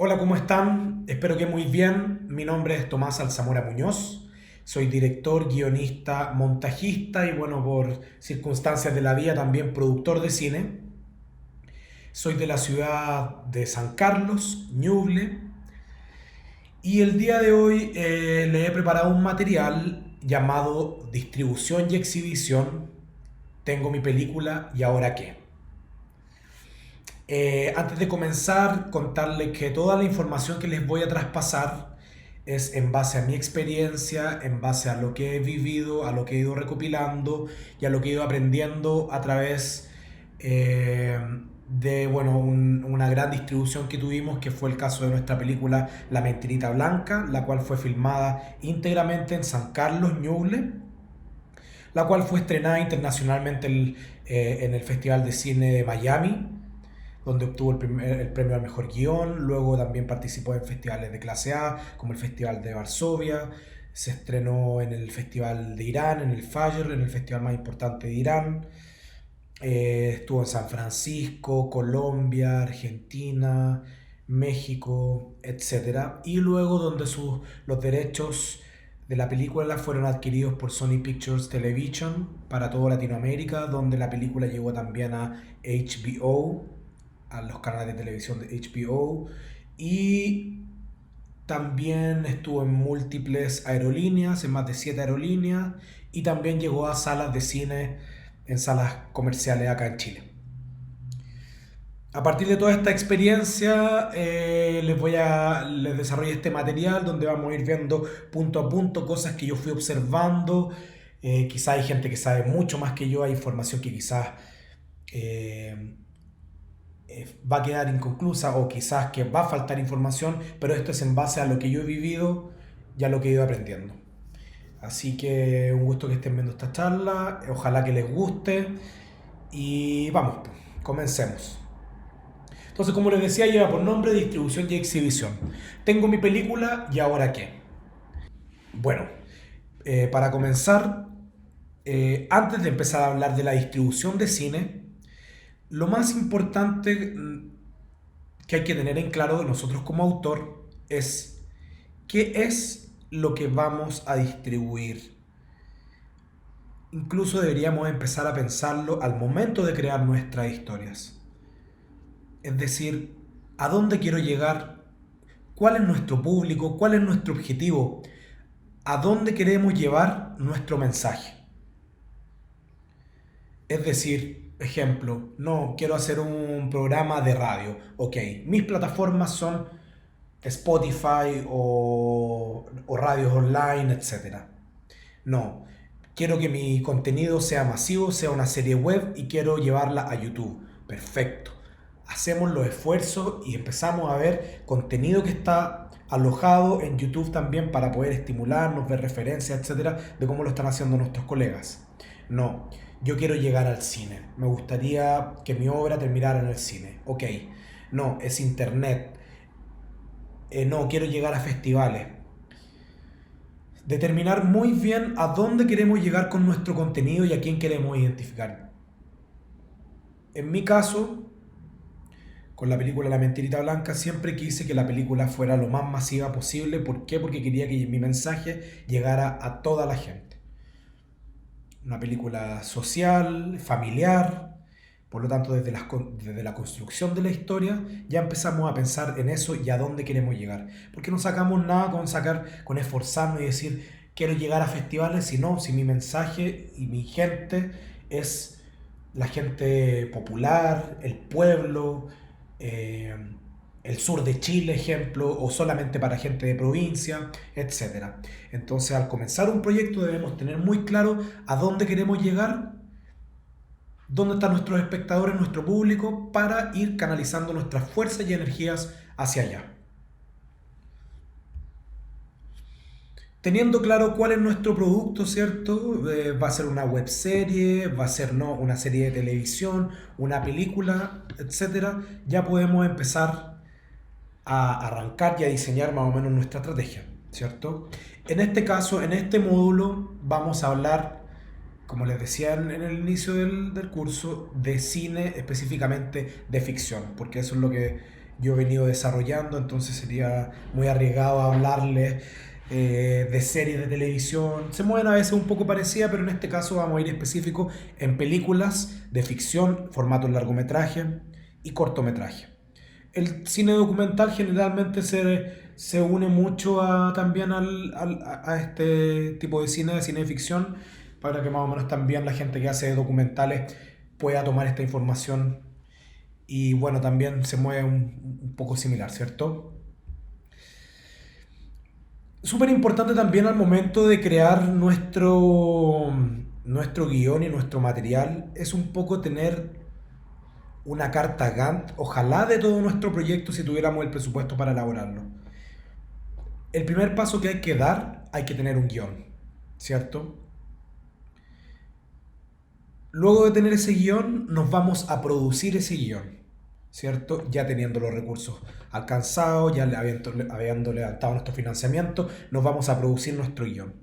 Hola, ¿cómo están? Espero que muy bien. Mi nombre es Tomás Alzamora Muñoz. Soy director, guionista, montajista y bueno, por circunstancias de la vida también productor de cine. Soy de la ciudad de San Carlos, Ñuble. Y el día de hoy le he preparado un material llamado Distribución y Exhibición. Tengo mi película ¿Y ahora qué? Antes de comenzar, contarles que toda la información que les voy a traspasar es en base a mi experiencia, en base a lo que he vivido, a lo que he ido recopilando y a lo que he ido aprendiendo a través eh, de bueno, una gran distribución que tuvimos, que fue el caso de nuestra película La Mentirita Blanca, la cual fue filmada íntegramente en San Carlos, Ñuble, la cual fue estrenada internacionalmente en el Festival de Cine de Miami, donde obtuvo el premio al mejor guión. Luego también participó en festivales de clase A, como el Festival de Varsovia. Se estrenó en el Festival de Irán, en el Fajr, en el festival más importante de Irán. Estuvo en San Francisco, Colombia, Argentina, México, etcétera. Y luego donde los derechos de la película fueron adquiridos por Sony Pictures Television para toda Latinoamérica, donde la película llegó también a HBO, a los canales de televisión de HBO, y también estuvo en múltiples aerolíneas, en más de 7 aerolíneas, y también llegó a salas de cine, en salas comerciales acá en Chile. A partir de toda esta experiencia, les desarrollo este material donde vamos a ir viendo punto a punto cosas que yo fui observando. Quizás hay gente que sabe mucho más que yo, hay información que quizás eh, va a quedar inconclusa o quizás que va a faltar información, pero esto es en base a lo que yo he vivido y a lo que he ido aprendiendo. Así que un gusto que estén viendo esta charla, ojalá que les guste y vamos, comencemos. Entonces, como les decía, lleva por nombre Distribución y Exhibición. Tengo mi película ¿Y ahora qué? Bueno, para comenzar, antes de empezar a hablar de la distribución de cine, lo más importante que hay que tener en claro de nosotros como autor es qué es lo que vamos a distribuir. Incluso deberíamos empezar a pensarlo al momento de crear nuestras historias. Es decir, ¿a dónde quiero llegar? ¿Cuál es nuestro público? ¿Cuál es nuestro objetivo? ¿A dónde queremos llevar nuestro mensaje? Es decir, ejemplo, no quiero hacer un programa de radio. Ok, mis plataformas son Spotify o radios online, etcétera. No, quiero que mi contenido sea masivo, sea una serie web y quiero llevarla a YouTube. Perfecto. Hacemos los esfuerzos y empezamos a ver contenido que está alojado en YouTube también para poder estimularnos, ver referencias, etcétera, de cómo lo están haciendo nuestros colegas. No, yo quiero llegar al cine. Me gustaría que mi obra terminara en el cine. Ok, no, es internet. No, quiero llegar a festivales. Determinar muy bien a dónde queremos llegar con nuestro contenido y a quién queremos identificar. En mi caso, con la película La Mentirita Blanca, siempre quise que la película fuera lo más masiva posible. ¿Por qué? Porque quería que mi mensaje llegara a toda la gente. Una película social, familiar. Por lo tanto, desde la construcción de la historia ya empezamos a pensar en eso y a dónde queremos llegar. Porque no sacamos nada con esforzarnos y decir quiero llegar a festivales, si mi mensaje y mi gente es la gente popular, el pueblo, eh, el sur de Chile, ejemplo, o solamente para gente de provincia, etcétera. Entonces, al comenzar un proyecto debemos tener muy claro a dónde queremos llegar, dónde están nuestros espectadores, nuestro público, para ir canalizando nuestras fuerzas y energías hacia allá. Teniendo claro cuál es nuestro producto, ¿cierto? Va a ser una web serie, va a ser no, una serie de televisión, una película, etcétera. Ya podemos empezar a arrancar y a diseñar más o menos nuestra estrategia, ¿cierto? En este caso, en este módulo, vamos a hablar, como les decía en el inicio del curso, de cine, específicamente de ficción, porque eso es lo que yo he venido desarrollando, entonces sería muy arriesgado hablarles de series de televisión. Se mueven a veces un poco parecidas, pero en este caso vamos a ir específico en películas de ficción, formato largometraje y cortometraje. El cine documental generalmente se une mucho también a este tipo de cine de ficción, para que más o menos también la gente que hace documentales pueda tomar esta información y bueno, también se mueve un poco similar, ¿cierto? Súper importante también al momento de crear nuestro guión y nuestro material es un poco tener una carta Gantt, ojalá de todo nuestro proyecto si tuviéramos el presupuesto para elaborarlo. El primer paso que hay que dar, hay que tener un guión, ¿cierto? Luego de tener ese guión, nos vamos a producir ese guión, ¿cierto? Ya teniendo los recursos alcanzados, ya habiendo levantado nuestro financiamiento, nos vamos a producir nuestro guión.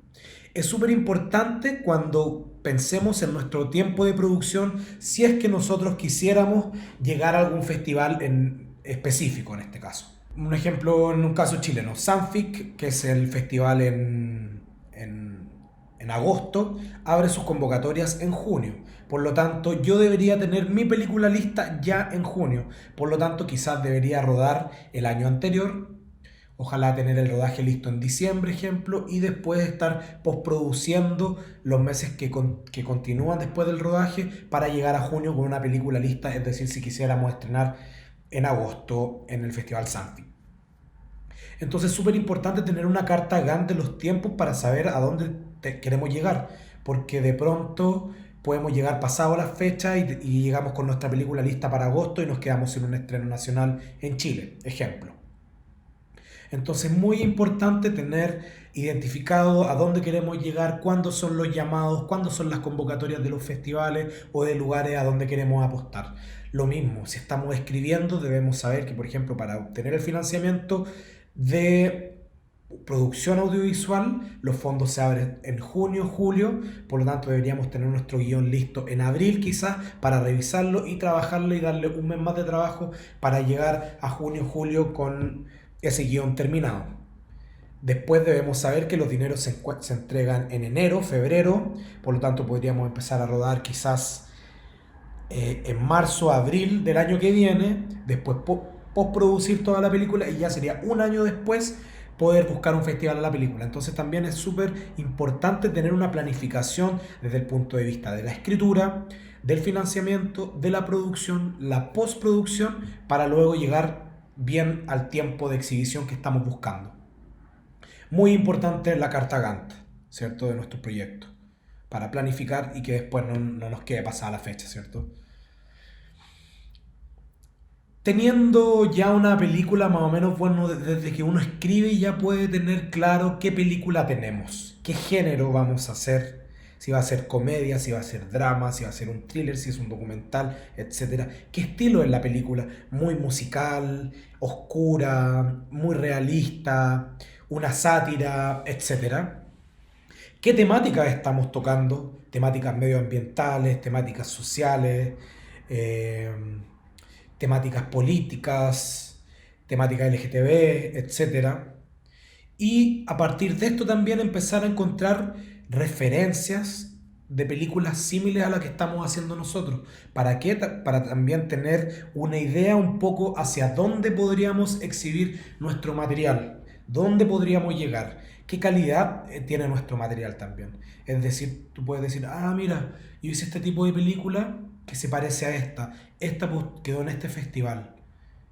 Es súper importante cuando pensemos en nuestro tiempo de producción, si es que nosotros quisiéramos llegar a algún festival en específico en este caso. Un ejemplo en un caso chileno, Sanfic, que es el festival en agosto, abre sus convocatorias en junio. Por lo tanto, yo debería tener mi película lista ya en junio. Por lo tanto, quizás debería rodar el año anterior. Ojalá tener el rodaje listo en diciembre, ejemplo, y después estar postproduciendo los meses que continúan después del rodaje para llegar a junio con una película lista, es decir, si quisiéramos estrenar en agosto en el Festival Sanfi. Entonces es súper importante tener una carta Gantt de los tiempos para saber a dónde queremos llegar, porque de pronto podemos llegar pasado la fecha y llegamos con nuestra película lista para agosto y nos quedamos sin un estreno nacional en Chile, ejemplo. Entonces es muy importante tener identificado a dónde queremos llegar, cuándo son los llamados, cuándo son las convocatorias de los festivales o de lugares a donde queremos apostar. Lo mismo, si estamos escribiendo, debemos saber que, por ejemplo, para obtener el financiamiento de producción audiovisual, los fondos se abren en junio, julio, por lo tanto deberíamos tener nuestro guión listo en abril quizás para revisarlo y trabajarlo y darle un mes más de trabajo para llegar a junio, julio con ese guión terminado. Después debemos saber que los dineros se entregan en enero, febrero, por lo tanto podríamos empezar a rodar quizás en marzo, abril del año que viene, después postproducir toda la película y ya sería un año después poder buscar un festival a la película. Entonces también es súper importante tener una planificación desde el punto de vista de la escritura, del financiamiento, de la producción, la postproducción, para luego llegar bien al tiempo de exhibición que estamos buscando. Muy importante la carta Gantt, ¿cierto? De nuestro proyecto, para planificar y que después no nos quede pasada la fecha, ¿cierto? Teniendo ya una película más o menos, bueno, desde que uno escribe ya puede tener claro qué película tenemos, qué género vamos a hacer, si va a ser comedia, si va a ser drama, si va a ser un thriller, si es un documental, etcétera. ¿Qué estilo es la película? Muy musical, oscura, muy realista, una sátira, etcétera. ¿Qué temáticas estamos tocando? Temáticas medioambientales, temáticas sociales, eh, temáticas políticas, temática LGTB, etcétera. Y a partir de esto también empezar a encontrar referencias de películas similares a las que estamos haciendo nosotros. ¿Para qué? Para también tener una idea un poco hacia dónde podríamos exhibir nuestro material, dónde podríamos llegar, qué calidad tiene nuestro material también. Es decir, tú puedes decir, ah, mira, yo hice este tipo de película que se parece a esta quedó en este festival,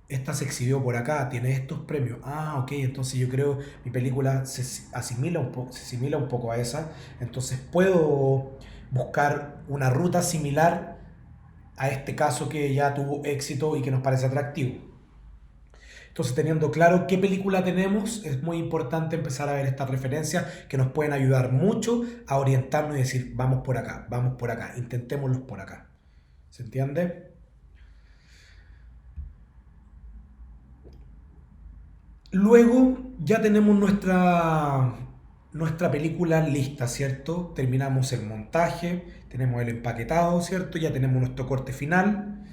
esta se exhibió por acá, tiene estos premios. Ah, ok, entonces yo creo mi película se asimila un poco a esa. Entonces puedo buscar una ruta similar a este caso que ya tuvo éxito y que nos parece atractivo. Entonces, teniendo claro qué película tenemos, es muy importante empezar a ver estas referencias que nos pueden ayudar mucho a orientarnos y decir, vamos por acá, intentémoslos por acá. ¿Se entiende? Luego ya tenemos nuestra película lista, ¿cierto? Terminamos el montaje, tenemos el empaquetado, ¿cierto? Ya tenemos nuestro corte final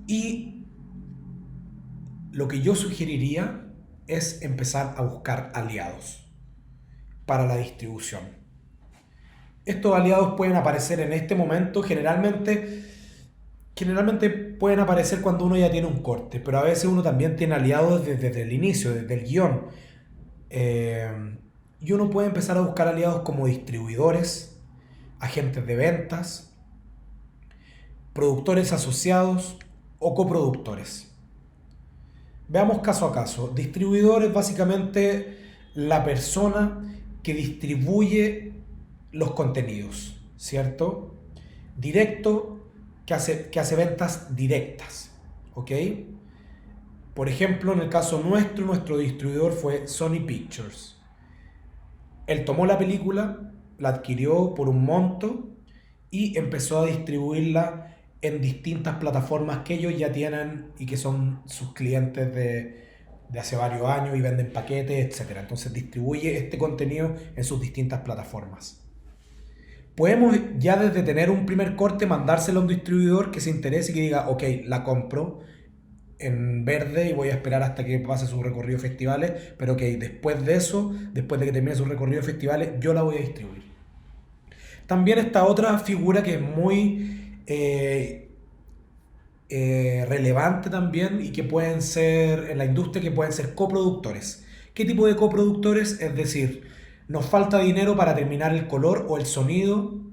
y lo que yo sugeriría es empezar a buscar aliados para la distribución. Estos aliados pueden aparecer en este momento, generalmente pueden aparecer cuando uno ya tiene un corte, pero a veces uno también tiene aliados desde el inicio, desde el guión. Y uno puede empezar a buscar aliados como distribuidores, agentes de ventas, productores asociados o coproductores. Veamos caso a caso. Distribuidor es básicamente la persona que distribuye los contenidos, ¿cierto? Directo, que hace ventas directas, ¿ok? Por ejemplo, en el caso nuestro distribuidor fue Sony Pictures. Él tomó la película, la adquirió por un monto y empezó a distribuirla en distintas plataformas que ellos ya tienen y que son sus clientes de hace varios años y venden paquetes, etcétera. Entonces distribuye este contenido en sus distintas plataformas. Podemos ya desde tener un primer corte mandárselo a un distribuidor que se interese y que diga, ok, la compro en verde y voy a esperar hasta que pase su recorrido de festivales, pero ok, después de eso, después de que termine su recorrido de festivales, yo la voy a distribuir. También está otra figura que es muy relevante también y que pueden ser en la industria, que pueden ser coproductores. ¿Qué tipo de coproductores? Es decir, nos falta dinero para terminar el color o el sonido.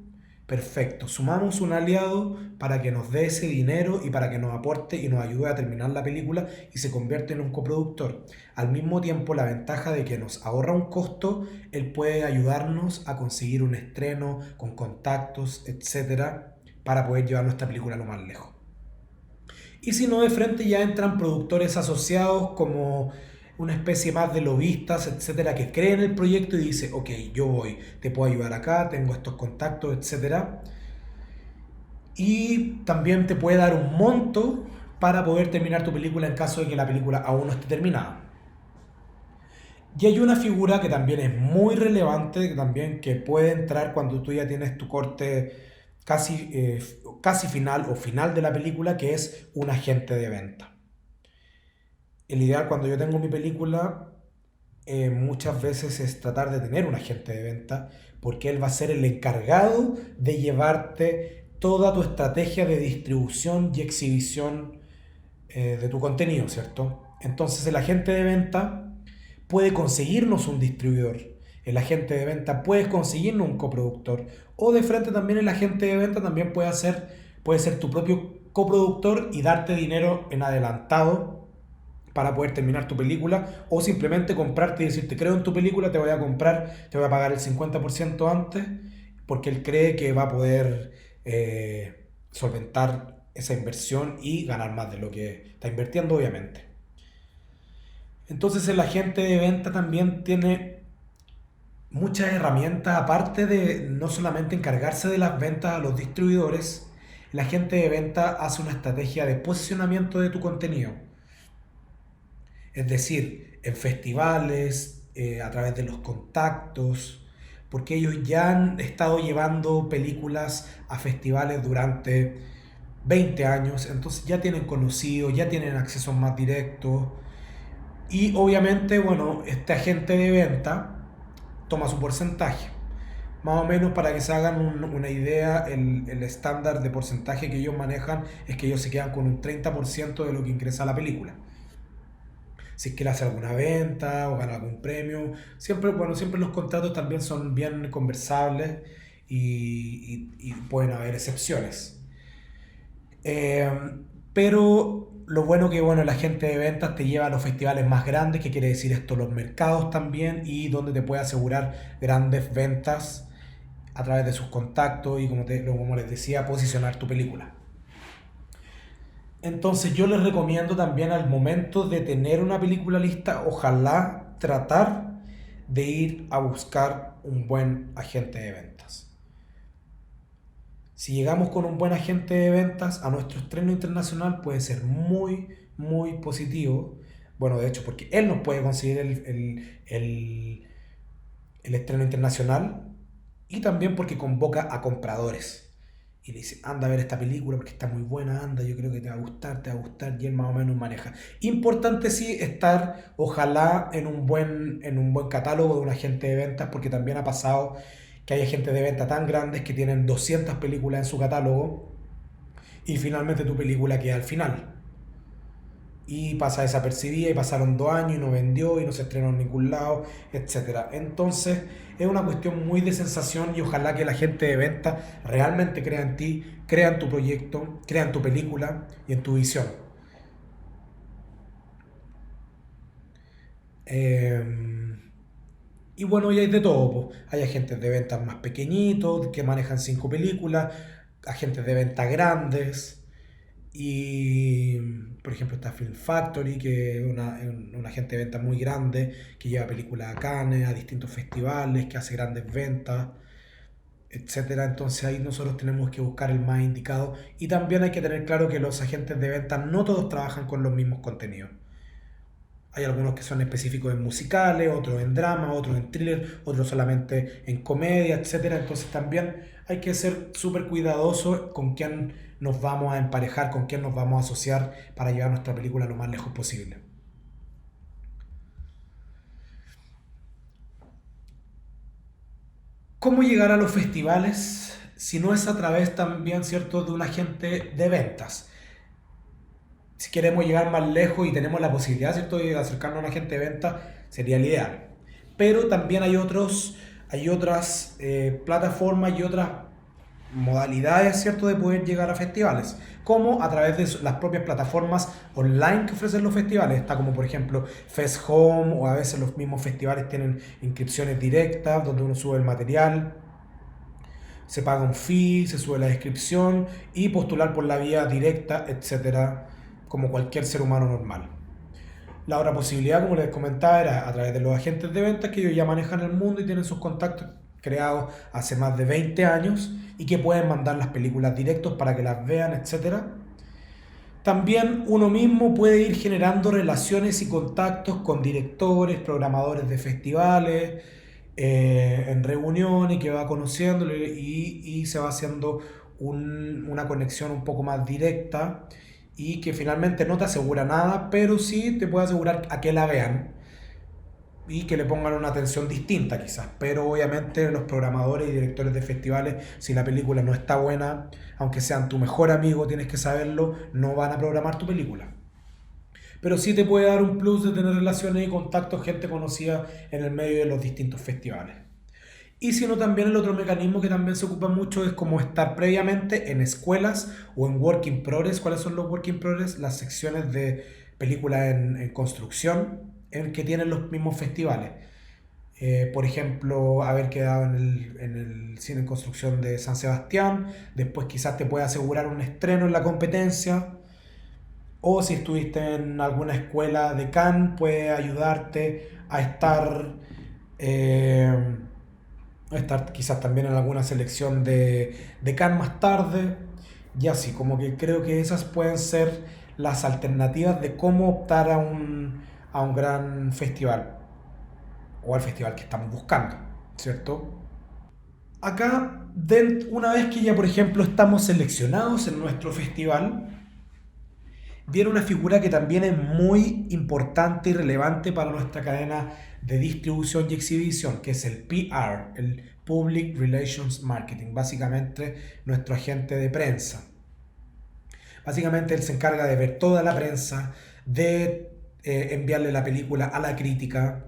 Perfecto, sumamos un aliado para que nos dé ese dinero y para que nos aporte y nos ayude a terminar la película y se convierte en un coproductor. Al mismo tiempo, la ventaja de que nos ahorra un costo, él puede ayudarnos a conseguir un estreno con contactos, etcétera, para poder llevar nuestra película lo más lejos. Y si no, de frente ya entran productores asociados como una especie más de lobistas, etcétera, que creen el proyecto y dice, ok, yo voy, te puedo ayudar acá, tengo estos contactos, etcétera. Y también te puede dar un monto para poder terminar tu película en caso de que la película aún no esté terminada. Y hay una figura que también es muy relevante, que puede entrar cuando tú ya tienes tu corte casi final o final de la película, que es un agente de venta. El ideal cuando yo tengo mi película muchas veces es tratar de tener un agente de venta porque él va a ser el encargado de llevarte toda tu estrategia de distribución y exhibición de tu contenido, ¿cierto? Entonces el agente de venta puede conseguirnos un distribuidor, el agente de venta puede conseguirnos un coproductor o de frente también el agente de venta también puede ser tu propio coproductor y darte dinero en adelantado para poder terminar tu película o simplemente comprarte y decirte creo en tu película, te voy a comprar, te voy a pagar el 50% antes porque él cree que va a poder solventar esa inversión y ganar más de lo que está invirtiendo obviamente. Entonces el agente de venta también tiene muchas herramientas, aparte de no solamente encargarse de las ventas a los distribuidores, el agente de venta hace una estrategia de posicionamiento de tu contenido. Es decir, en festivales, a través de los contactos, porque ellos ya han estado llevando películas a festivales durante 20 años, entonces ya tienen conocidos, ya tienen accesos más directos. Y obviamente, bueno, este agente de venta toma su porcentaje. Más o menos para que se hagan una idea, el estándar de porcentaje que ellos manejan es que ellos se quedan con un 30% de lo que ingresa a la película. Si es que él hace alguna venta o gana algún premio. Siempre los contratos también son bien conversables y pueden haber excepciones. Eh, pero lo bueno que bueno, la gente de ventas te lleva a los festivales más grandes, que quiere decir esto, los mercados también, y donde te puede asegurar grandes ventas a través de sus contactos y como les decía, posicionar tu película. Entonces yo les recomiendo también al momento de tener una película lista, ojalá tratar de ir a buscar un buen agente de ventas. Si llegamos con un buen agente de ventas a nuestro estreno internacional puede ser muy, muy positivo. Bueno, de hecho, porque él nos puede conseguir el estreno internacional y también porque convoca a compradores. y le dice, anda a ver esta película porque está muy buena, anda, yo creo que te va a gustar, y él más o menos maneja. Importante sí estar, ojalá, en un buen catálogo de un agente de ventas, porque también ha pasado que hay agentes de venta tan grandes que tienen 200 películas en su catálogo y finalmente tu película queda al final. Y pasa desapercibida y pasaron 2 años y no vendió y no se estrenó en ningún lado, etcétera. Entonces es una cuestión muy de sensación y ojalá que la gente de venta realmente crea en ti, crea en tu proyecto, crea en tu película y en tu visión. Eh, y bueno, y hay de todo, po. Hay agentes de ventas más pequeñitos que manejan 5 películas, agentes de ventas grandes. Y, por ejemplo, está Film Factory, que es una agente de venta muy grande, que lleva películas a Cannes, a distintos festivales, que hace grandes ventas, etcétera. Entonces ahí nosotros tenemos que buscar el más indicado. Y también hay que tener claro que los agentes de venta no todos trabajan con los mismos contenidos. Hay algunos que son específicos en musicales, otros en drama, otros en thriller, otros solamente en comedia, etcétera. Entonces también hay que ser súper cuidadosos con quién nos vamos a emparejar, con quién nos vamos a asociar para llevar nuestra película lo más lejos posible. ¿Cómo llegar a los festivales si no es a través también, cierto, de un agente de ventas? Si queremos llegar más lejos y tenemos la posibilidad, ¿cierto?, de acercarnos a un agente de venta, sería el ideal. Pero también hay otras plataformas y otras modalidades, ¿cierto?, de poder llegar a festivales, como a través de las propias plataformas online que ofrecen los festivales. Está como por ejemplo Fest Home, o a veces los mismos festivales tienen inscripciones directas donde uno sube el material, se paga un fee, se sube la descripción y postular por la vía directa, etcétera, como cualquier ser humano normal. La otra posibilidad, como les comentaba, era a través de los agentes de ventas que ellos ya manejan el mundo y tienen sus contactos creados hace más de 20 años y que pueden mandar las películas directos para que las vean, etcétera. También uno mismo puede ir generando relaciones y contactos con directores, programadores de festivales, en reuniones que va conociendo y se va haciendo una conexión un poco más directa y que finalmente no te asegura nada, pero sí te puede asegurar a que la vean y que le pongan una atención distinta quizás. Pero obviamente los programadores y directores de festivales, si la película no está buena, aunque sean tu mejor amigo, tienes que saberlo, no van a programar tu película. Pero sí te puede dar un plus de tener relaciones y contactos, gente conocida en el medio de los distintos festivales. Y si no, también el otro mecanismo que también se ocupa mucho es como estar previamente en escuelas o en Work in Progress. ¿Cuáles son los Work in Progress? Las secciones de películas en construcción en que tienen los mismos festivales. Por ejemplo, haber quedado en el cine en construcción de San Sebastián, después quizás te puede asegurar un estreno en la competencia, o si estuviste en alguna escuela de Cannes, puede ayudarte eh, a estar quizás también en alguna selección de Cannes más tarde, y así, como que creo que esas pueden ser las alternativas de cómo optar a un gran festival, o al festival que estamos buscando, ¿cierto? Acá, una vez que ya, por ejemplo, estamos seleccionados en nuestro festival, viene una figura que también es muy importante y relevante para nuestra cadena de distribución y exhibición, que es el PR, el Public Relations Marketing, básicamente nuestro agente de prensa. Básicamente él se encarga de ver toda la prensa, de enviarle la película a la crítica,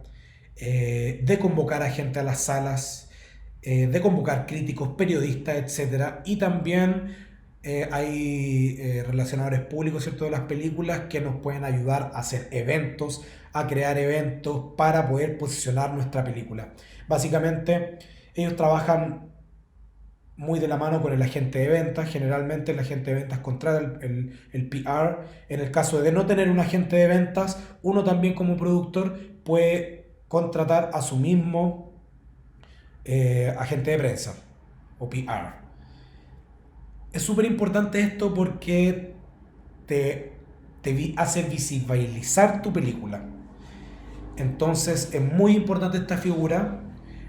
de convocar a gente a las salas, de convocar críticos, periodistas, etcétera. Y también hay relacionadores públicos, ¿cierto?, de las películas que nos pueden ayudar a hacer eventos, a crear eventos para poder posicionar nuestra película. Básicamente, ellos trabajan muy de la mano con el agente de ventas. Generalmente el agente de ventas contrata el PR. En el caso de no tener un agente de ventas, uno también como productor puede contratar a su mismo agente de prensa o PR. Es súper importante esto porque te hace visibilizar tu película. Entonces es muy importante esta figura.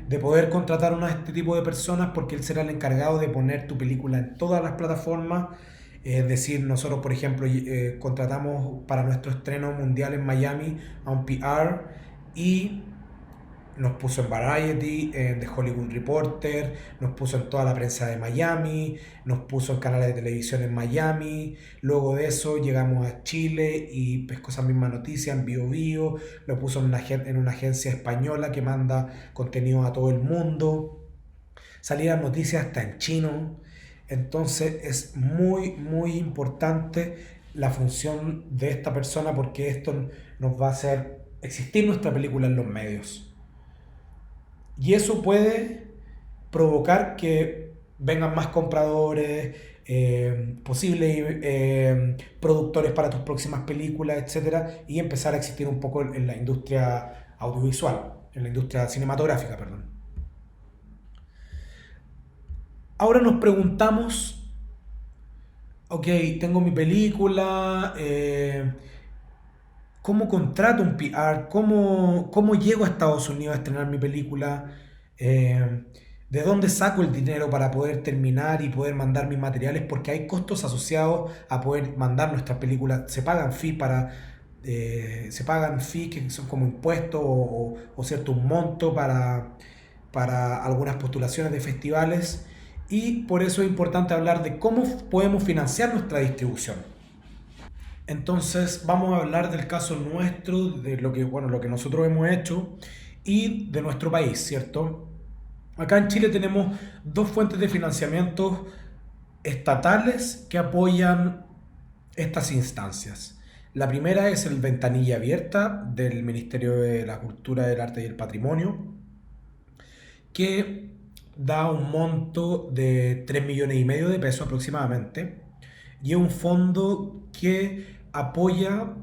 de poder contratar a este tipo de personas porque él será el encargado de poner tu película en todas las plataformas. Es decir, nosotros, por ejemplo, contratamos para nuestro estreno mundial en Miami a un PR y nos puso en Variety, en The Hollywood Reporter, nos puso en toda la prensa de Miami, nos puso en canales de televisión en Miami. Luego de eso llegamos a Chile y pescó esa misma noticia en Bio Bio, lo puso en una agencia española que manda contenido a todo el mundo. Salían noticias hasta en chino. Entonces es muy, muy importante la función de esta persona porque esto nos va a hacer existir nuestra película en los medios. Y eso puede provocar que vengan más compradores, posibles productores para tus próximas películas, etcétera, y empezar a existir un poco en la industria audiovisual, en la industria cinematográfica, perdón. Ahora nos preguntamos, ok, tengo mi película, ¿cómo contrato un PR? ¿Cómo llego a Estados Unidos a estrenar mi película? Eh, ¿De dónde saco el dinero para poder terminar y poder mandar mis materiales? Porque hay costos asociados a poder mandar nuestras películas. Se pagan fees que son como impuestos o cierto un monto para algunas postulaciones de festivales. Y por eso es importante hablar de cómo podemos financiar nuestra distribución. Entonces vamos a hablar del caso nuestro, de lo que, bueno, lo que nosotros hemos hecho y de nuestro país, ¿cierto? Acá en Chile tenemos dos fuentes de financiamiento estatales que apoyan estas instancias. La primera es el Ventanilla Abierta del Ministerio de la Cultura, del Arte y el Patrimonio, que da un monto de 3,5 millones de pesos aproximadamente, y es un fondo que apoya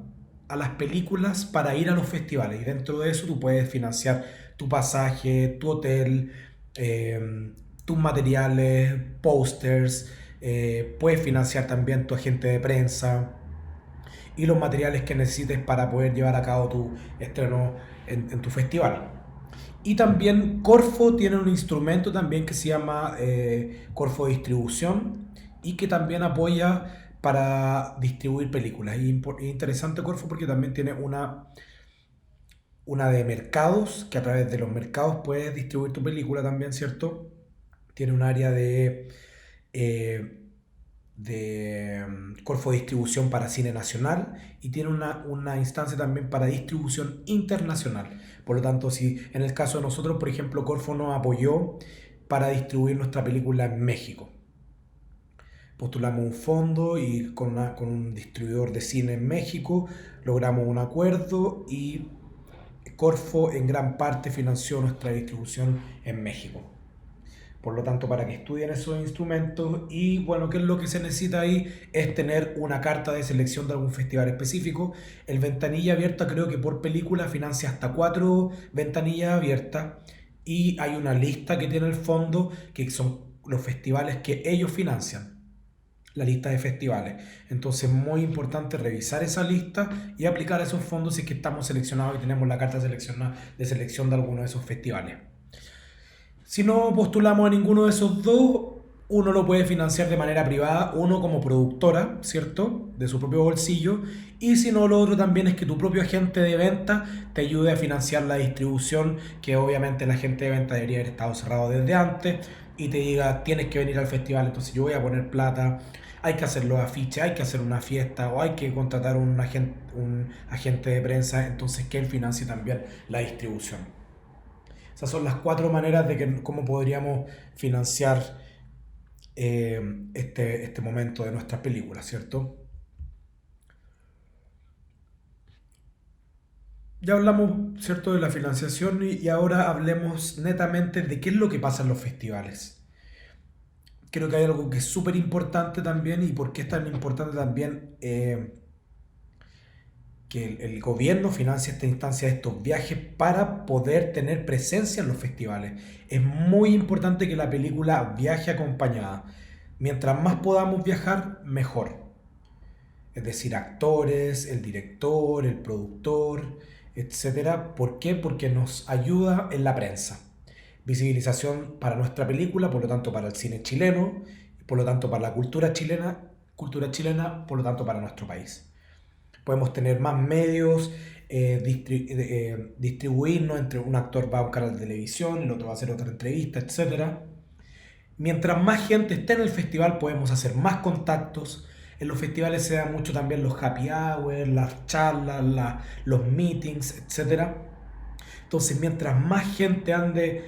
a las películas para ir a los festivales. Y dentro de eso tú puedes financiar tu pasaje, tu hotel, tus materiales, posters, puedes financiar también tu agente de prensa y los materiales que necesites para poder llevar a cabo tu estreno en tu festival. Y también Corfo tiene un instrumento también que se llama Corfo Distribución y que también apoya para distribuir películas. Y interesante Corfo porque también tiene una de mercados, que a través de los mercados puedes distribuir tu película también, ¿cierto? Tiene un área eh, de Corfo Distribución para cine nacional y tiene una instancia también para distribución internacional. Por lo tanto, si en el caso de nosotros, por ejemplo, Corfo nos apoyó para distribuir nuestra película en México. Postulamos un fondo y con un distribuidor de cine en México logramos un acuerdo y Corfo en gran parte financió nuestra distribución en México. Por lo tanto, para que estudien esos instrumentos y bueno, ¿qué es lo que se necesita ahí? Es tener una carta de selección de algún festival específico. El Ventanilla Abierta creo que por película financia hasta 4 ventanillas abiertas y hay una lista que tiene el fondo que son los festivales que ellos financian. La lista de festivales. Entonces, muy importante revisar esa lista y aplicar esos fondos si es que estamos seleccionados y tenemos la carta de selección de alguno de esos festivales. Si no postulamos a ninguno de esos dos, uno lo puede financiar de manera privada, uno como productora, ¿cierto? De su propio bolsillo. Y si no, lo otro también es que tu propio agente de venta te ayude a financiar la distribución, que obviamente el agente de venta debería haber estado cerrado desde antes y te diga, tienes que venir al festival, entonces yo voy a poner plata, hay que hacer los afiches, hay que hacer una fiesta o hay que contratar un agente de prensa, entonces que él financie también la distribución. Esas son las 4 maneras de cómo podríamos financiar este momento de nuestras películas, ¿cierto? Ya hablamos, ¿cierto?, de la financiación y ahora hablemos netamente de qué es lo que pasa en los festivales. Creo que hay algo que es súper importante también y por qué es tan importante también que el gobierno financia esta instancia de estos viajes para poder tener presencia en los festivales. Es muy importante que la película viaje acompañada. Mientras más podamos viajar, mejor. Es decir, actores, el director, el productor, etcétera. ¿Por qué? Porque nos ayuda en la prensa. Visibilización para nuestra película, por lo tanto para el cine chileno, por lo tanto para la cultura chilena, por lo tanto para nuestro país. Podemos tener más medios, distribuirnos entre un actor va a un canal de televisión, el otro va a hacer otra entrevista, etcétera. Mientras más gente esté en el festival, podemos hacer más contactos. En los festivales se dan mucho también los happy hours, las charlas, los meetings, etcétera. Entonces, mientras más gente ande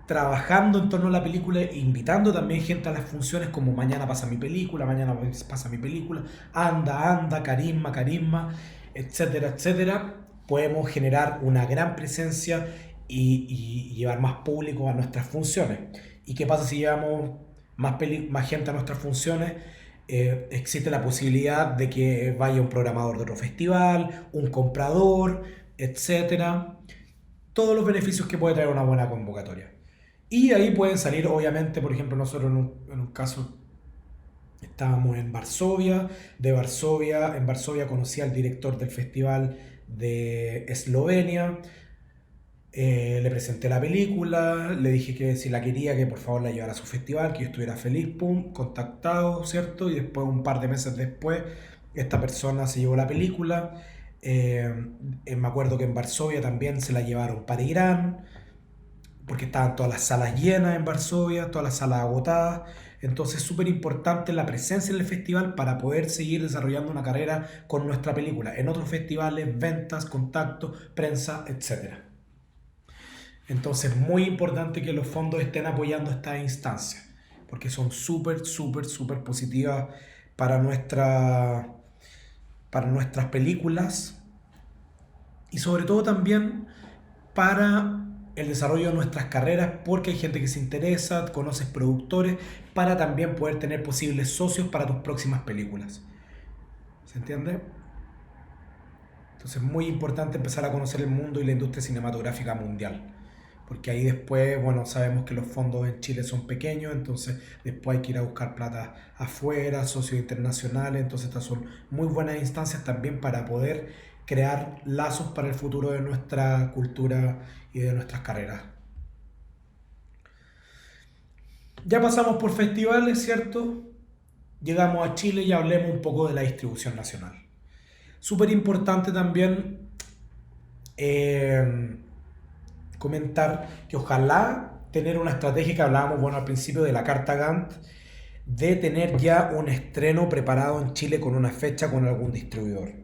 trabajando en torno a la película, invitando también gente a las funciones como mañana pasa mi película, mañana pasa mi película, anda, carisma, carisma, etcétera, etcétera, podemos generar una gran presencia y llevar más público a nuestras funciones. ¿Y qué pasa si llevamos más gente a nuestras funciones? Existe la posibilidad de que vaya un programador de otro festival, un comprador, etcétera. Todos los beneficios que puede traer una buena convocatoria. Y ahí pueden salir, obviamente, por ejemplo, nosotros en un caso estábamos en Varsovia. En Varsovia conocí al director del festival de Eslovenia. Le presenté la película, le dije que si la quería, que por favor la llevara a su festival, que yo estuviera feliz, pum, contactado, ¿cierto? Y después, un par de meses después, esta persona se llevó la película. Me acuerdo que en Varsovia también se la llevaron para Irán, porque estaban todas las salas llenas en Varsovia, todas las salas agotadas. Entonces es súper importante la presencia en el festival para poder seguir desarrollando una carrera con nuestra película en otros festivales, ventas, contactos, prensa, etcétera. Entonces, muy importante que los fondos estén apoyando esta instancia, porque son súper, súper, súper positivas para, para nuestras películas y sobre todo también para el desarrollo de nuestras carreras, porque hay gente que se interesa, conoces productores, para también poder tener posibles socios para tus próximas películas. ¿Se entiende? Entonces es muy importante empezar a conocer el mundo y la industria cinematográfica mundial. Porque ahí después, bueno, sabemos que los fondos en Chile son pequeños, entonces después hay que ir a buscar plata afuera, socios internacionales, entonces estas son muy buenas instancias también para poder crear lazos para el futuro de nuestra cultura y de nuestras carreras. Ya pasamos por festivales, ¿cierto? Llegamos a Chile y hablemos un poco de la distribución nacional. Súper importante también eh, comentar que ojalá tener una estrategia que hablábamos, bueno, al principio de la carta Gantt, de tener ya un estreno preparado en Chile con una fecha con algún distribuidor.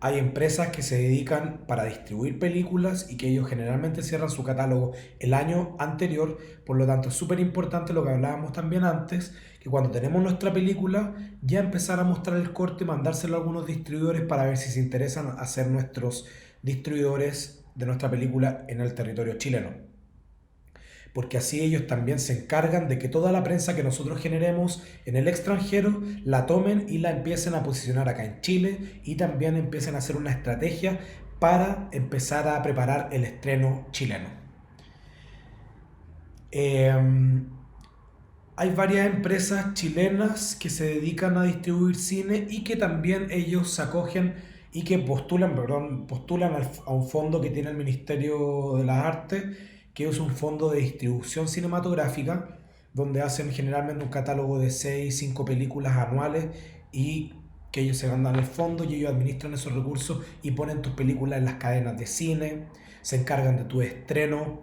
Hay empresas que se dedican para distribuir películas y que ellos generalmente cierran su catálogo el año anterior, por lo tanto es súper importante lo que hablábamos también antes, que cuando tenemos nuestra película ya empezar a mostrar el corte y mandárselo a algunos distribuidores para ver si se interesan a ser nuestros distribuidores de nuestra película en el territorio chileno, porque así ellos también se encargan de que toda la prensa que nosotros generemos en el extranjero la tomen y la empiecen a posicionar acá en Chile y también empiecen a hacer una estrategia para empezar a preparar el estreno chileno. Eh, Hay varias empresas chilenas que se dedican a distribuir cine y que también ellos se acogen y que postulan a un fondo que tiene el Ministerio de las Artes, que es un fondo de distribución cinematográfica, donde hacen generalmente un catálogo de 6 5 películas anuales y que ellos se mandan el fondo y ellos administran esos recursos y ponen tus películas en las cadenas de cine, se encargan de tu estreno,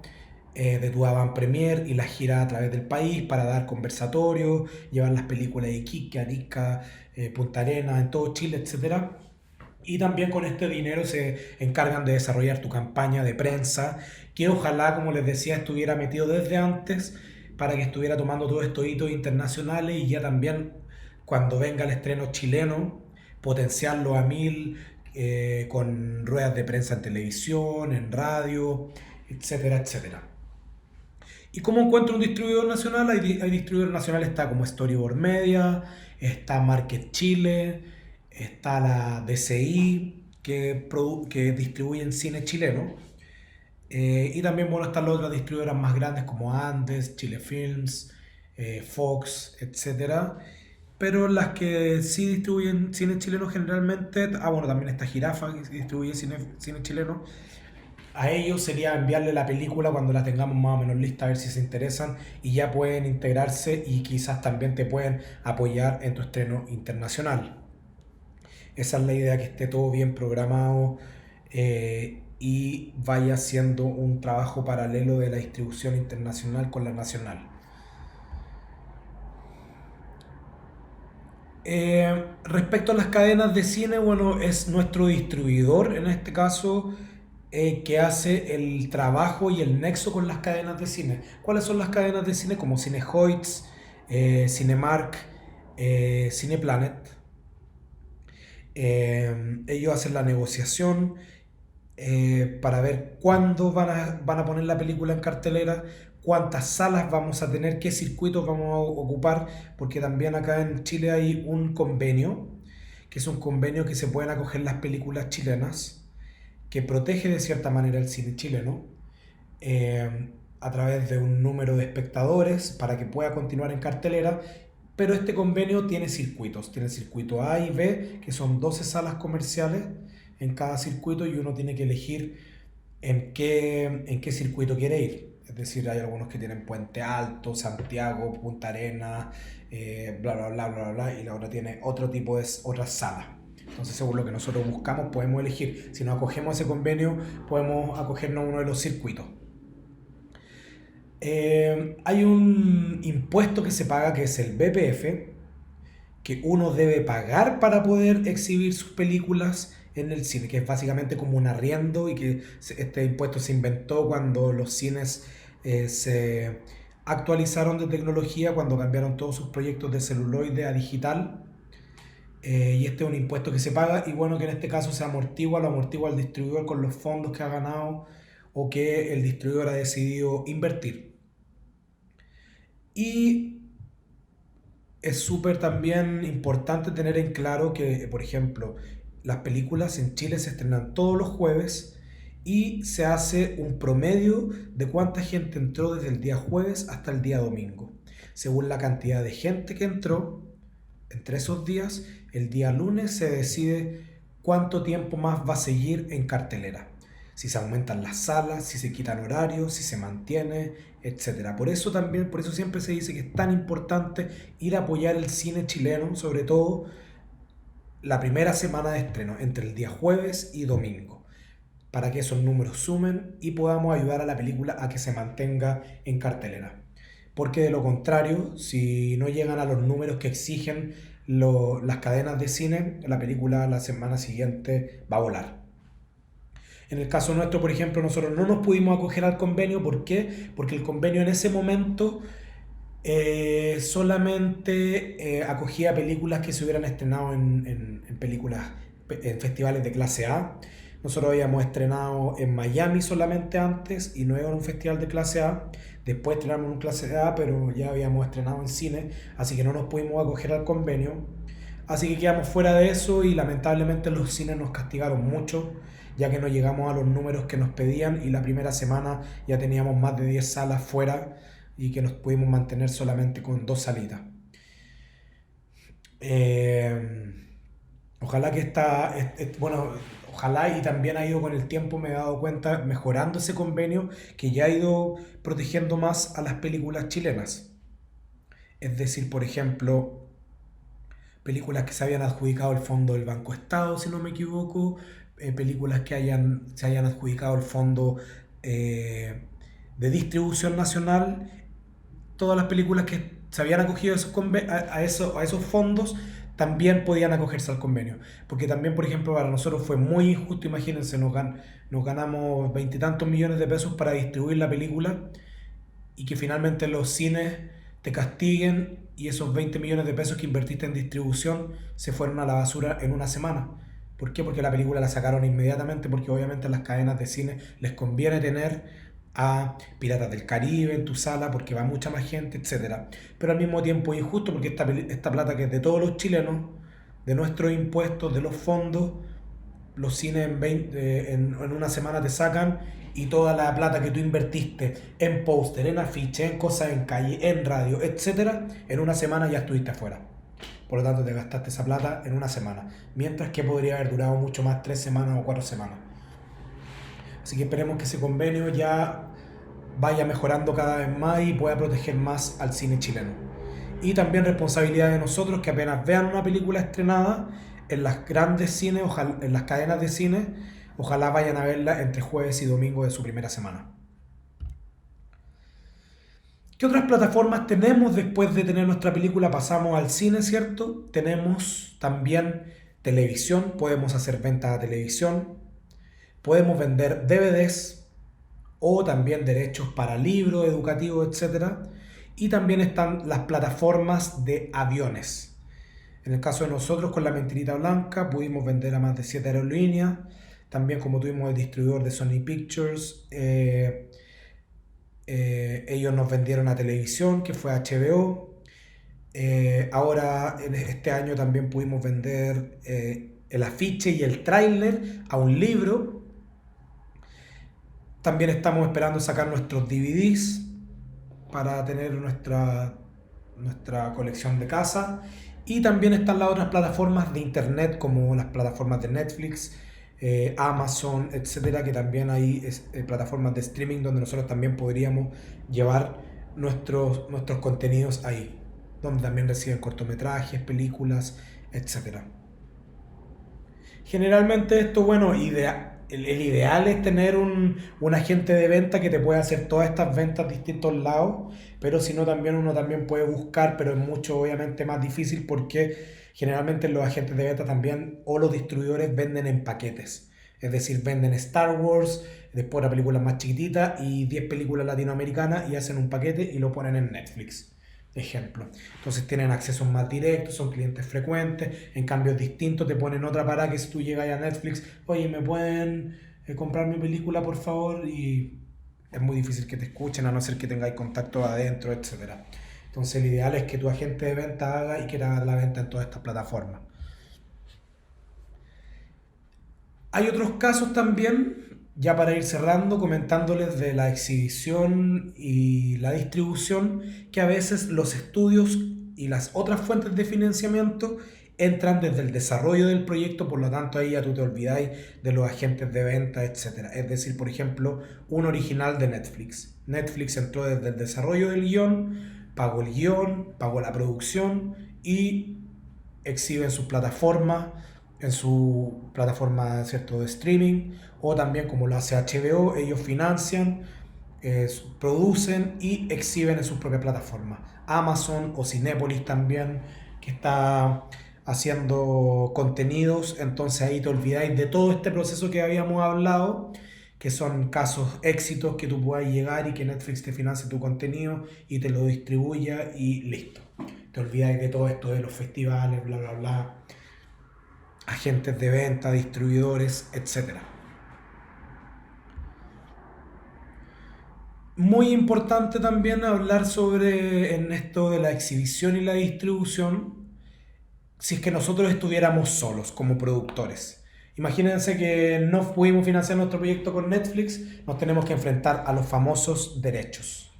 de tu avant premier y la gira a través del país para dar conversatorios, llevar las películas de Iquique, Arica, Punta Arenas, en todo Chile, etcétera. Y también con este dinero se encargan de desarrollar tu campaña de prensa, que ojalá, como les decía, estuviera metido desde antes para que estuviera tomando todos estos hitos internacionales y ya también cuando venga el estreno chileno, potenciarlo a mil, con ruedas de prensa en televisión, en radio, etcétera, etcétera. ¿Y cómo encuentro un distribuidor nacional? Hay distribuidores nacionales, está como Storyboard Media, está Market Chile, está la DCI, que distribuyen cine chileno. Y también, bueno, están las otras distribuidoras más grandes como Andes, Chile Films, Fox, etcétera. Pero las que sí distribuyen cine chileno generalmente, bueno, también está Jirafa, que distribuye cine chileno, A ellos sería enviarle la película cuando la tengamos más o menos lista, a ver si se interesan y ya pueden integrarse y quizás también te pueden apoyar en tu estreno internacional. Esa es la idea, que esté todo bien programado y vaya siendo un trabajo paralelo de la distribución internacional con la nacional. Respecto a las cadenas de cine, bueno, es nuestro distribuidor en este caso que hace el trabajo y el nexo con las cadenas de cine. ¿Cuáles son las cadenas de cine? Como Cinehoids, Cinemark, Cineplanet. Ellos hacen la negociación para ver cuándo van a poner la película en cartelera, cuántas salas vamos a tener, qué circuitos vamos a ocupar, porque también acá en Chile hay un convenio, que es un convenio que se pueden acoger las películas chilenas, que protege de cierta manera el cine chileno, a través de un número de espectadores para que pueda continuar en cartelera. Pero este convenio tiene circuitos, tiene circuito A y B, que son 12 salas comerciales en cada circuito y uno tiene que elegir en qué circuito quiere ir. Es decir, hay algunos que tienen Puente Alto, Santiago, Punta Arenas, bla, bla, bla, bla, bla, y la otra tiene otro tipo de otras salas. Entonces, según lo que nosotros buscamos, podemos elegir. Si nos acogemos a ese convenio, podemos acogernos a uno de los circuitos. Hay un impuesto que se paga que es el BPF, que uno debe pagar para poder exhibir sus películas en el cine, que es básicamente como un arriendo y que este impuesto se inventó cuando los cines se actualizaron de tecnología, cuando cambiaron todos sus proyectos de celuloide a digital. Y este es un impuesto que se paga y bueno, que en este caso se amortigua, lo amortigua el distribuidor con los fondos que ha ganado o que el distribuidor ha decidido invertir. Y es súper también importante tener en claro que, por ejemplo, las películas en Chile se estrenan todos los jueves y se hace un promedio de cuánta gente entró desde el día jueves hasta el día domingo. Según la cantidad de gente que entró entre esos días, el día lunes se decide cuánto tiempo más va a seguir en cartelera. Si se aumentan las salas, si se quitan horarios, si se mantiene, etcétera. Por eso también, por eso siempre se dice que es tan importante ir a apoyar el cine chileno, sobre todo la primera semana de estreno, entre el día jueves y domingo, para que esos números sumen y podamos ayudar a la película a que se mantenga en cartelera. Porque de lo contrario, si no llegan a los números que exigen las cadenas de cine, la película la semana siguiente va a volar. En el caso nuestro, por ejemplo, nosotros no nos pudimos acoger al convenio. ¿Por qué? Porque el convenio en ese momento solamente acogía películas que se hubieran estrenado en películas, en festivales de clase A. Nosotros habíamos estrenado en Miami solamente antes y no era un festival de clase A. Después estrenamos en clase A, pero ya habíamos estrenado en cine, así que no nos pudimos acoger al convenio. Así que quedamos fuera de eso y lamentablemente los cines nos castigaron mucho, ya que no llegamos a los números que nos pedían y la primera semana ya teníamos más de 10 salas fuera y que nos pudimos mantener solamente con 2 salitas. Eh, Ojalá que bueno, ojalá y también ha ido con el tiempo, me he dado cuenta, mejorando ese convenio que ya ha ido protegiendo más a las películas chilenas. Es decir, por ejemplo, películas que se habían adjudicado el fondo del Banco Estado, si no me equivoco, películas que se hayan adjudicado el fondo eh, de distribución nacional, todas las películas que se habían acogido a esos fondos también podían acogerse al convenio. Porque también, por ejemplo, para nosotros fue muy injusto, imagínense, nos ganamos veintitantos millones de pesos para distribuir la película y que finalmente los cines te castiguen y esos 20 millones de pesos que invertiste en distribución se fueron a la basura en una semana. ¿Por qué? Porque la película la sacaron inmediatamente, porque obviamente a las cadenas de cine les conviene tener a Piratas del Caribe en tu sala porque va mucha más gente, etcétera. Pero al mismo tiempo es injusto porque esta plata que es de todos los chilenos, de nuestros impuestos, de los fondos, los cines en una semana te sacan y toda la plata que tú invertiste en póster, en afiche, en cosas en calle, en radio, etcétera, en una semana ya estuviste afuera. Por lo tanto, te gastaste esa plata en una semana. Mientras que podría haber durado mucho más, 3 semanas o 4 semanas. Así que esperemos que ese convenio ya vaya mejorando cada vez más y pueda proteger más al cine chileno. Y también responsabilidad de nosotros que apenas vean una película estrenada en las grandes cines, ojalá, en las cadenas de cine, ojalá vayan a verla entre jueves y domingo de su primera semana. ¿Qué otras plataformas tenemos después de tener nuestra película? Pasamos al cine, ¿cierto? Tenemos también televisión, podemos hacer ventas a televisión, podemos vender DVDs o también derechos para libros educativos, etcétera. Y también están las plataformas de aviones. En el caso de nosotros con La Mentirita Blanca pudimos vender a más de 7 aerolíneas. También como tuvimos el distribuidor de Sony Pictures, ellos nos vendieron a televisión, que fue HBO. Ahora, en este año también pudimos vender el afiche y el tráiler a un libro. También estamos esperando sacar nuestros DVDs para tener nuestra colección de casa. Y también están las otras plataformas de internet como las plataformas de Netflix, Amazon, etcétera, que también hay plataformas de streaming donde nosotros también podríamos llevar nuestros contenidos ahí, donde también reciben cortometrajes, películas, etcétera. Generalmente esto, bueno, el ideal es tener un agente de venta que te pueda hacer todas estas ventas a distintos lados, pero si no también uno también puede buscar, pero es mucho obviamente más difícil porque generalmente los agentes de venta también o los distribuidores venden en paquetes. Es decir, venden Star Wars, después la película más chiquitita y 10 películas latinoamericanas y hacen un paquete y lo ponen en Netflix. Ejemplo. Entonces tienen accesos más directos, son clientes frecuentes, en cambio es distinto, te ponen otra para que si tú llegas a Netflix, oye, ¿me pueden comprar mi película por favor? Y es muy difícil que te escuchen a no ser que tengáis contacto adentro, etcétera. Entonces el ideal es que tu agente de venta haga y quiera dar la venta en todas estas plataformas. Hay otros casos también, ya para ir cerrando, comentándoles de la exhibición y la distribución, que a veces los estudios y las otras fuentes de financiamiento entran desde el desarrollo del proyecto, por lo tanto ahí ya tú te olvidáis de los agentes de venta, etcétera. Es decir, por ejemplo, un original de Netflix. Netflix entró desde el desarrollo del guión, pagó la producción y exhibe en su plataforma, ¿cierto?, de streaming, o también como lo hace HBO, ellos financian, producen y exhiben en sus propias plataformas. Amazon o Cinépolis también, que está haciendo contenidos, entonces ahí te olvidáis de todo este proceso que habíamos hablado, que son casos éxitos que tú puedas llegar y que Netflix te financie tu contenido y te lo distribuya y listo. Te olvidáis de todo esto de los festivales, bla, bla, bla, agentes de venta, distribuidores, etcétera. Muy importante también hablar sobre en esto de la exhibición y la distribución, si es que nosotros estuviéramos solos como productores. Imagínense que no pudimos financiar nuestro proyecto con Netflix, nos tenemos que enfrentar a los famosos derechos.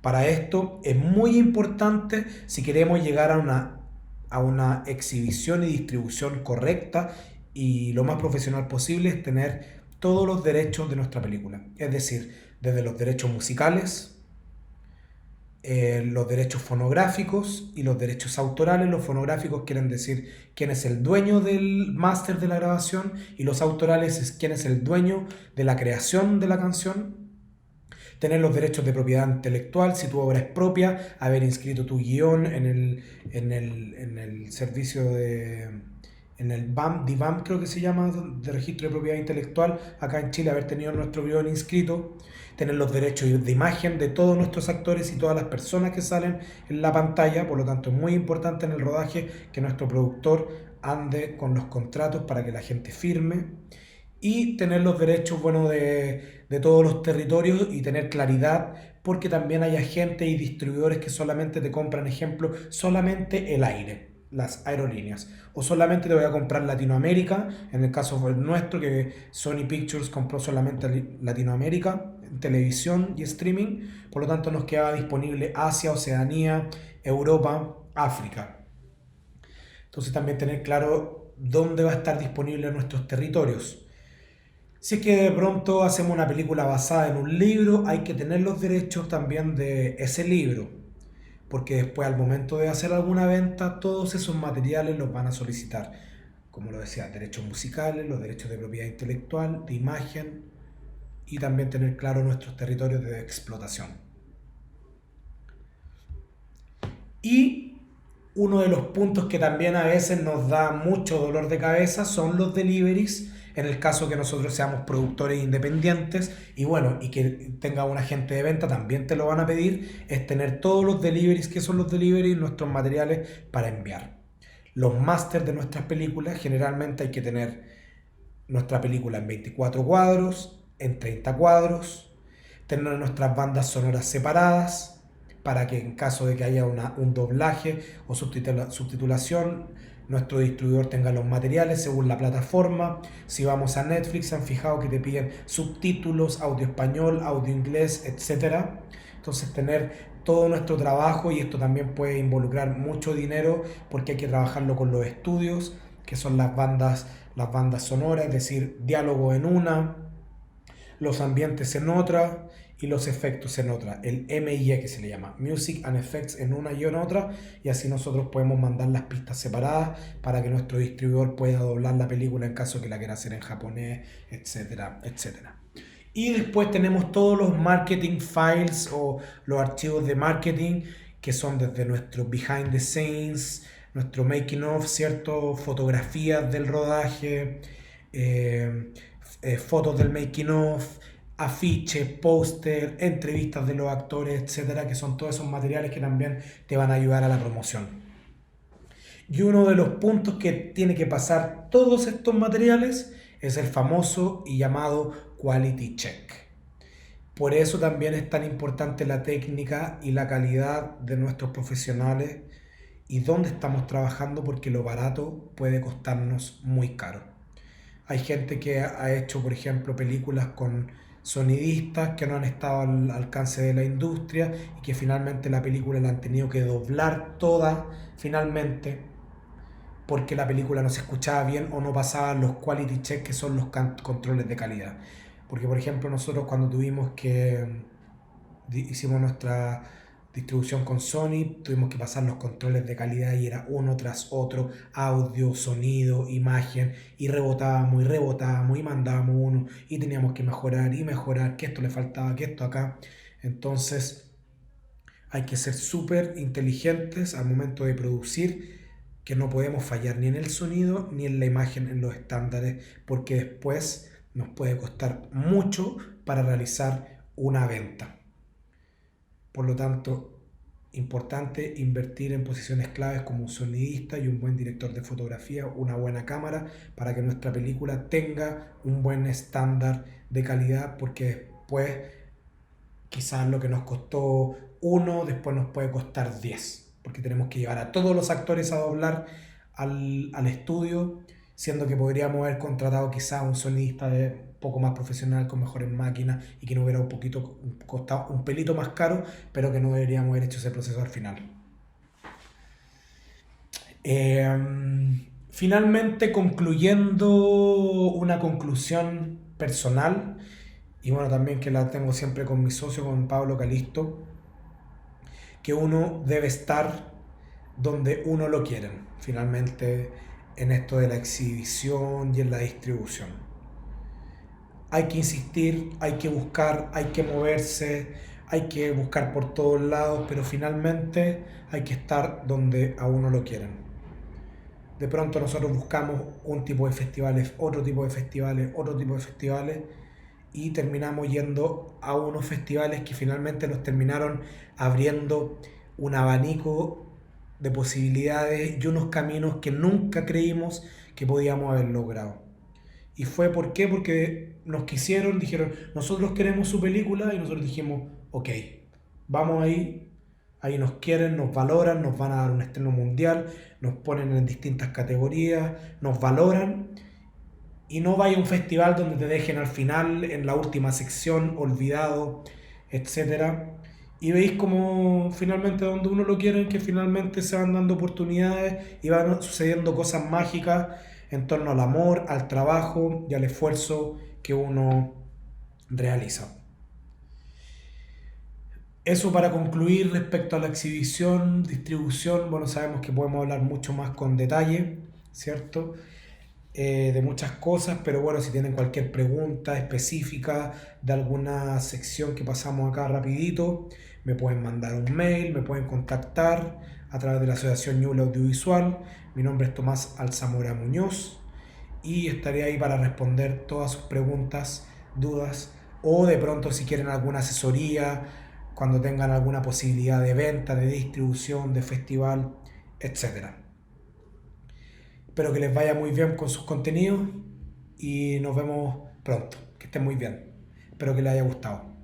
Para esto es muy importante, si queremos llegar a una exhibición y distribución correcta y lo más profesional posible, es tener todos los derechos de nuestra película. Es decir, desde los derechos musicales, los derechos fonográficos y los derechos autorales. Los fonográficos quieren decir quién es el dueño del máster de la grabación y los autorales es quién es el dueño de la creación de la canción. Tener los derechos de propiedad intelectual, si tu obra es propia, haber inscrito tu guión en el servicio en el DIVAM creo que se llama, de registro de propiedad intelectual, acá en Chile, haber tenido nuestro guión inscrito, tener los derechos de imagen de todos nuestros actores y todas las personas que salen en la pantalla. Por lo tanto es muy importante en el rodaje que nuestro productor ande con los contratos para que la gente firme y tener los derechos, bueno, de todos los territorios y tener claridad, porque también hay agentes y distribuidores que solamente te compran, ejemplo, solamente el aire, las aerolíneas, o solamente te voy a comprar Latinoamérica, en el caso fue el nuestro, que Sony Pictures compró solamente Latinoamérica, en televisión y streaming, por lo tanto nos quedaba disponible Asia, Oceanía, Europa, África. Entonces también tener claro dónde va a estar disponible en nuestros territorios. Si es que de pronto hacemos una película basada en un libro, hay que tener los derechos también de ese libro, porque después al momento de hacer alguna venta, todos esos materiales los van a solicitar. Como lo decía, derechos musicales, los derechos de propiedad intelectual, de imagen y también tener claro nuestros territorios de explotación. Y uno de los puntos que también a veces nos da mucho dolor de cabeza son los deliveries, en el caso que nosotros seamos productores independientes y bueno, y que tenga un agente de venta, también te lo van a pedir, es tener todos los deliveries, que son los deliveries, nuestros materiales para enviar. Los másters de nuestras películas, generalmente hay que tener nuestra película en 24 cuadros, en 30 cuadros, tener nuestras bandas sonoras separadas para que en caso de que haya un doblaje o subtitulación, nuestro distribuidor tenga los materiales según la plataforma. Si vamos a Netflix, han fijado que te piden subtítulos, audio español, audio inglés, etcétera. Entonces tener todo nuestro trabajo, y esto también puede involucrar mucho dinero porque hay que trabajarlo con los estudios, que son las bandas sonoras, es decir, diálogo en una, los ambientes en otra y los efectos en otra, el M&E que se le llama, Music and Effects en una y en otra, y así nosotros podemos mandar las pistas separadas para que nuestro distribuidor pueda doblar la película en caso que la quiera hacer en japonés, etcétera, etcétera. Y después tenemos todos los marketing files o los archivos de marketing que son desde nuestro behind the scenes, nuestro making of, ¿cierto? Fotografías del rodaje, eh, fotos del making of, afiches, póster, entrevistas de los actores, etcétera, que son todos esos materiales que también te van a ayudar a la promoción. Y uno de los puntos que tiene que pasar todos estos materiales es el famoso y llamado quality check. Por eso también es tan importante la técnica y la calidad de nuestros profesionales y dónde estamos trabajando, porque lo barato puede costarnos muy caro. Hay gente que ha hecho, por ejemplo, películas con sonidistas que no han estado al alcance de la industria y que finalmente la película la han tenido que doblar toda finalmente porque la película no se escuchaba bien o no pasaban los quality checks, que son los controles de calidad. Porque, por ejemplo, nosotros cuando tuvimos que hicimos nuestra distribución con Sony, tuvimos que pasar los controles de calidad y era uno tras otro, audio, sonido, imagen, y rebotábamos y mandábamos uno y teníamos que mejorar y mejorar, que esto le faltaba, que esto acá. Entonces hay que ser súper inteligentes al momento de producir, que no podemos fallar ni en el sonido ni en la imagen, en los estándares, porque después nos puede costar mucho para realizar una venta. Por lo tanto, importante invertir en posiciones claves como un sonidista y un buen director de fotografía, una buena cámara, para que nuestra película tenga un buen estándar de calidad, porque después quizás lo que nos costó uno, después nos puede costar 10 porque tenemos que llevar a todos los actores a doblar al estudio, siendo que podríamos haber contratado quizás un sonidista de un poco más profesional, con mejores máquinas, y que nos hubiera costado un pelito más caro, pero que no deberíamos haber hecho ese proceso al final. Finalmente, concluyendo, una conclusión personal, y bueno, también que la tengo siempre con mi socio, con Pablo Calisto, que uno debe estar donde uno lo quieren, finalmente, en esto de la exhibición y en la distribución. Hay que insistir, hay que buscar, hay que moverse, hay que buscar por todos lados, pero finalmente hay que estar donde a uno lo quieren. De pronto nosotros buscamos un tipo de festivales, otro tipo de festivales, otro tipo de festivales, y terminamos yendo a unos festivales que finalmente nos terminaron abriendo un abanico de posibilidades y unos caminos que nunca creímos que podíamos haber logrado. ¿Y fue por qué? Porque nos quisieron, dijeron, nosotros queremos su película, y nosotros dijimos, ok, vamos ahí, ahí nos quieren, nos valoran, nos van a dar un estreno mundial, nos ponen en distintas categorías, nos valoran. Y no vaya a un festival donde te dejen al final, en la última sección, olvidado, etcétera. Y veis como finalmente donde uno lo quiere, que finalmente se van dando oportunidades y van sucediendo cosas mágicas. en torno al amor, al trabajo y al esfuerzo que uno realiza. Eso para concluir respecto a la exhibición, distribución, bueno, sabemos que podemos hablar mucho más con detalle, ¿cierto? De muchas cosas, pero bueno, si tienen cualquier pregunta específica de alguna sección que pasamos acá rapidito, me pueden mandar un mail, me pueden contactar a través de la Asociación Ñuble Audiovisual. Mi nombre es Tomás Alzamora Muñoz y estaré ahí para responder todas sus preguntas, dudas o de pronto si quieren alguna asesoría, cuando tengan alguna posibilidad de venta, de distribución, de festival, etcétera. Espero que les vaya muy bien con sus contenidos y nos vemos pronto. Que estén muy bien. Espero que les haya gustado.